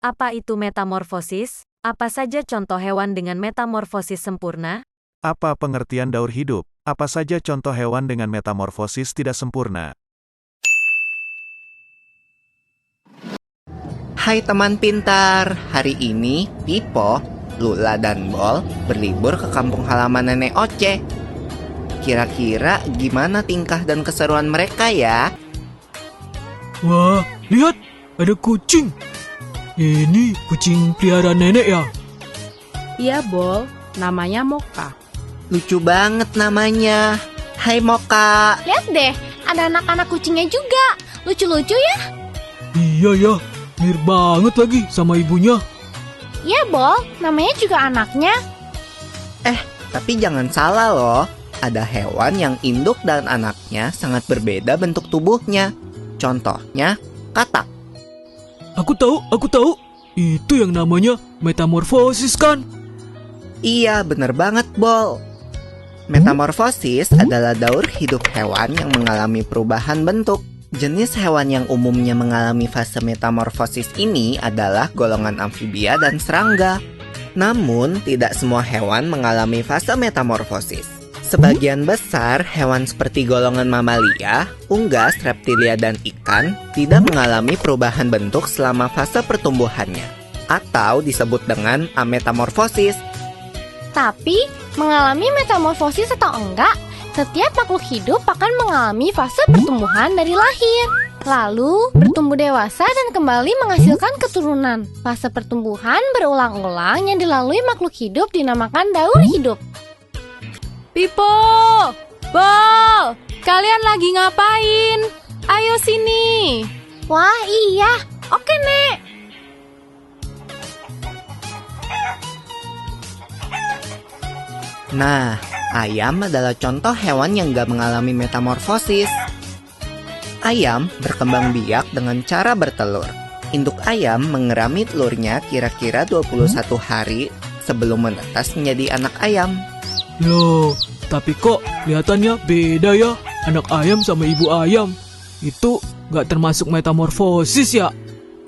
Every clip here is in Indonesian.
Apa itu metamorfosis? Apa saja contoh hewan dengan metamorfosis sempurna? Apa pengertian daur hidup? Apa saja contoh hewan dengan metamorfosis tidak sempurna? Hai teman pintar, hari ini Pipo, Lula, dan Bol berlibur ke kampung halaman Nenek Oce. Kira-kira gimana tingkah dan keseruan mereka ya? Wah, lihat, ada kucing. Ini kucing peliharaan nenek ya? Iya, Bol. Namanya Moka. Lucu banget namanya. Hai Moka. Lihat deh, ada anak-anak kucingnya juga. Lucu-lucu ya? Iya ya, mirip banget lagi sama ibunya. Iya, Bol. Namanya juga anaknya. Tapi jangan salah loh. Ada hewan yang induk dan anaknya sangat berbeda bentuk tubuhnya. Contohnya, katak. Aku tahu. Itu yang namanya metamorfosis kan? Iya, bener banget, Bol. Metamorfosis adalah daur hidup hewan yang mengalami perubahan bentuk. Jenis hewan yang umumnya mengalami fase metamorfosis ini adalah golongan amfibia dan serangga. Namun, tidak semua hewan mengalami fase metamorfosis. Sebagian besar hewan seperti golongan mamalia, unggas, reptilia, dan ikan tidak mengalami perubahan bentuk selama fase pertumbuhannya, atau disebut dengan ametamorfosis. Tapi, mengalami metamorfosis atau enggak, setiap makhluk hidup akan mengalami fase pertumbuhan dari lahir. Lalu, bertumbuh dewasa dan kembali menghasilkan keturunan. Fase pertumbuhan berulang-ulang yang dilalui makhluk hidup dinamakan daur hidup. Pipo! Bol! Kalian lagi ngapain? Ayo sini! Wah, iya. Oke, Nek. Nah, ayam adalah contoh hewan yang gak mengalami metamorfosis. Ayam berkembang biak dengan cara bertelur. Induk ayam mengerami telurnya kira-kira 21 hari sebelum menetas menjadi anak ayam. Loh, tapi kok kelihatannya beda ya anak ayam sama ibu ayam. Itu nggak termasuk metamorfosis ya?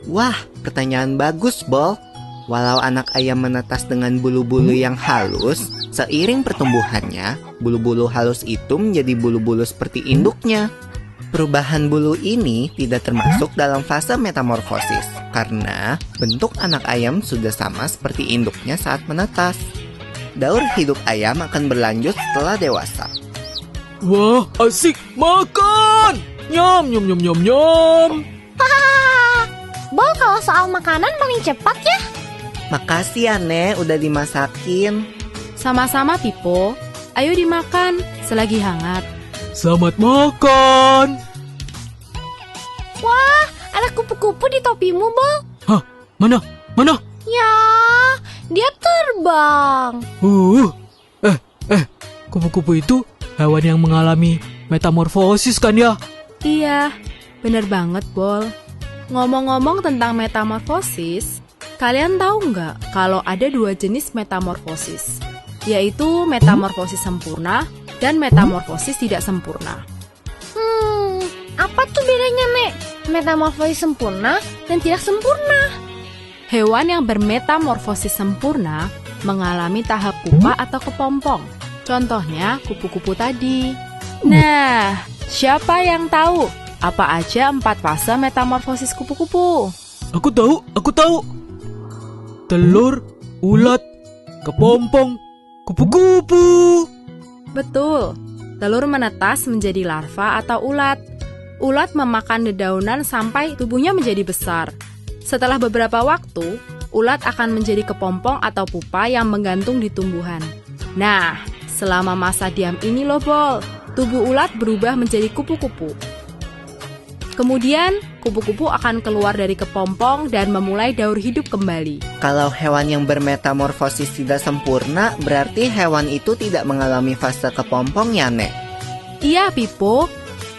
Wah, pertanyaan bagus, Bol. Walau anak ayam menetas dengan bulu-bulu yang halus, seiring pertumbuhannya, bulu-bulu halus itu menjadi bulu-bulu seperti induknya. Perubahan bulu ini tidak termasuk dalam fase metamorfosis, karena bentuk anak ayam sudah sama seperti induknya saat menetas. Daur hidup ayam akan berlanjut setelah dewasa. Wah, asik makan! Nyam, nyam, nyam, nyam, nyam. Bol, kalau soal makanan paling cepat ya. Makasih ya, Nek, udah dimasakin. Sama-sama, Pipo. Ayo dimakan selagi hangat. Selamat makan! Wah, ada kupu-kupu di topimu, Bol. Hah, mana? Ya, dia terbang. Kupu-kupu itu hewan yang mengalami metamorfosis kan ya? Iya, bener banget, Bol. Ngomong-ngomong tentang metamorfosis, kalian tahu nggak kalau ada dua jenis metamorfosis, yaitu metamorfosis sempurna dan metamorfosis tidak sempurna. Apa tuh bedanya, Nek? Metamorfosis sempurna dan tidak sempurna. Hewan yang bermetamorfosis sempurna mengalami tahap pupa atau kepompong. Contohnya kupu-kupu tadi. Nah, siapa yang tahu apa aja 4 fase metamorfosis kupu-kupu? Aku tahu. Telur, ulat, kepompong, kupu-kupu. Betul, telur menetas menjadi larva atau ulat. Ulat memakan dedaunan sampai tubuhnya menjadi besar. Setelah beberapa waktu, ulat akan menjadi kepompong atau pupa yang menggantung di tumbuhan. Nah, selama masa diam ini loh, Bol, tubuh ulat berubah menjadi kupu-kupu. Kemudian, kupu-kupu akan keluar dari kepompong dan memulai daur hidup kembali. Kalau hewan yang bermetamorfosis tidak sempurna, berarti hewan itu tidak mengalami fase kepompong ya, Nek? Iya, Pipo.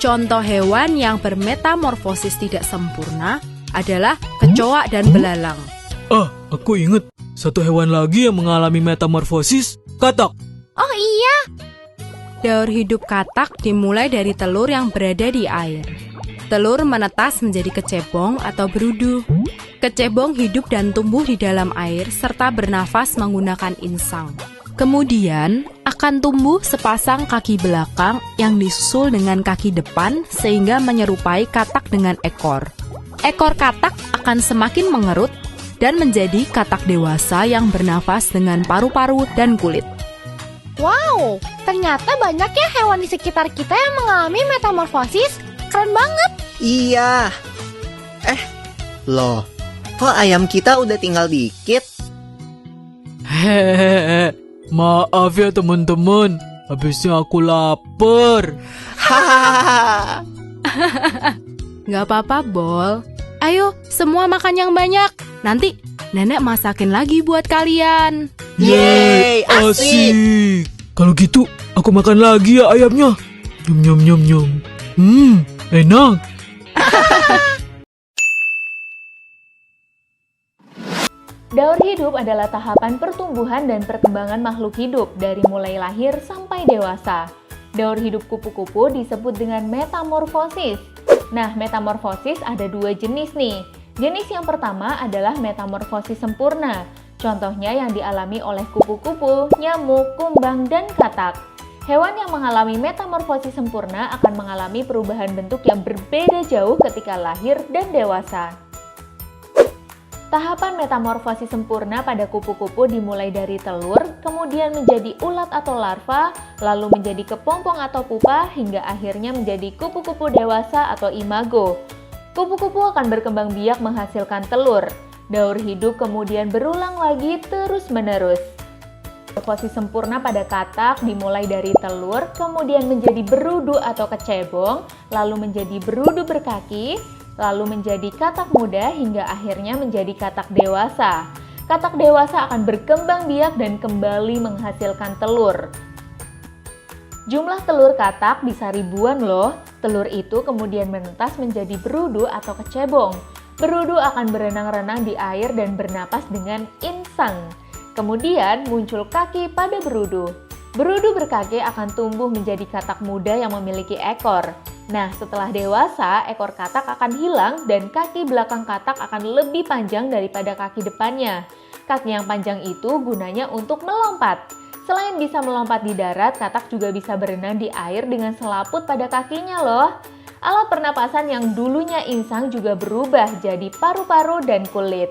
Contoh hewan yang bermetamorfosis tidak sempurna adalah kecoa dan belalang. Aku ingat satu hewan lagi yang mengalami metamorfosis, katak. Oh iya, Daur hidup katak dimulai dari telur yang berada di air. Telur menetas menjadi kecebong atau berudu. Kecebong hidup dan tumbuh di dalam air serta bernafas menggunakan insang. Kemudian akan tumbuh sepasang kaki belakang yang disusul dengan kaki depan sehingga menyerupai katak dengan ekor. Ekor katak akan semakin mengerut dan menjadi katak dewasa yang bernafas dengan paru-paru dan kulit. Wow, ternyata banyak ya hewan di sekitar kita yang mengalami metamorfosis. Keren banget. Iya. Loh, kok ayam kita udah tinggal dikit? Hehehe, maaf ya teman-teman, habisnya aku lapar. Hahaha. Gak apa-apa, Bol. Ayo, semua makan yang banyak. Nanti nenek masakin lagi buat kalian. Yeay, asik. Kalau gitu, aku makan lagi ya ayamnya. Nyum nyum nyum nyum. Enak. Daur hidup adalah tahapan pertumbuhan dan perkembangan makhluk hidup dari mulai lahir sampai dewasa. Daur hidup kupu-kupu disebut dengan metamorfosis. Nah, metamorfosis ada dua jenis nih. Jenis yang pertama adalah metamorfosis sempurna. Contohnya yang dialami oleh kupu-kupu, nyamuk, kumbang, dan katak. Hewan yang mengalami metamorfosis sempurna akan mengalami perubahan bentuk yang berbeda jauh ketika lahir dan dewasa. Tahapan metamorfosis sempurna pada kupu-kupu dimulai dari telur, kemudian menjadi ulat atau larva, lalu menjadi kepompong atau pupa, hingga akhirnya menjadi kupu-kupu dewasa atau imago. Kupu-kupu akan berkembang biak menghasilkan telur. Daur hidup kemudian berulang lagi terus-menerus. Metamorfosis sempurna pada katak dimulai dari telur, kemudian menjadi berudu atau kecebong, lalu menjadi berudu berkaki, lalu menjadi katak muda hingga akhirnya menjadi katak dewasa. Katak dewasa akan berkembang biak dan kembali menghasilkan telur. Jumlah telur katak bisa ribuan loh. Telur itu kemudian menetas menjadi berudu atau kecebong. Berudu akan berenang-renang di air dan bernapas dengan insang. Kemudian muncul kaki pada berudu. Berudu berkaki akan tumbuh menjadi katak muda yang memiliki ekor. Nah, setelah dewasa, ekor katak akan hilang dan kaki belakang katak akan lebih panjang daripada kaki depannya. Kaki yang panjang itu gunanya untuk melompat. Selain bisa melompat di darat, katak juga bisa berenang di air dengan selaput pada kakinya loh. Alat pernapasan yang dulunya insang juga berubah jadi paru-paru dan kulit.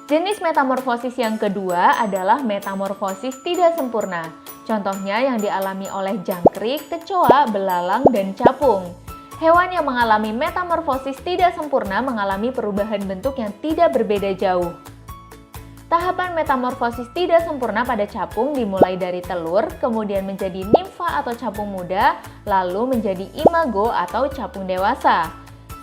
Jenis metamorfosis yang kedua adalah metamorfosis tidak sempurna. Contohnya yang dialami oleh jangkrik, kecoa, belalang, dan capung. Hewan yang mengalami metamorfosis tidak sempurna mengalami perubahan bentuk yang tidak berbeda jauh. Tahapan metamorfosis tidak sempurna pada capung dimulai dari telur, kemudian menjadi nimfa atau capung muda, lalu menjadi imago atau capung dewasa.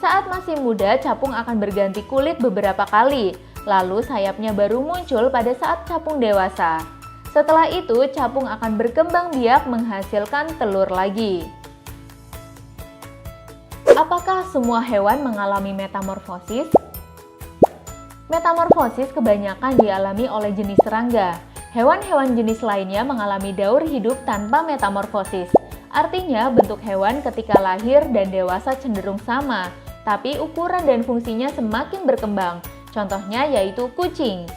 Saat masih muda, capung akan berganti kulit beberapa kali, lalu sayapnya baru muncul pada saat capung dewasa. Setelah itu, capung akan berkembang biak menghasilkan telur lagi. Apakah semua hewan mengalami metamorfosis? Metamorfosis kebanyakan dialami oleh jenis serangga. Hewan-hewan jenis lainnya mengalami daur hidup tanpa metamorfosis. Artinya, bentuk hewan ketika lahir dan dewasa cenderung sama, tapi ukuran dan fungsinya semakin berkembang. Contohnya yaitu kucing.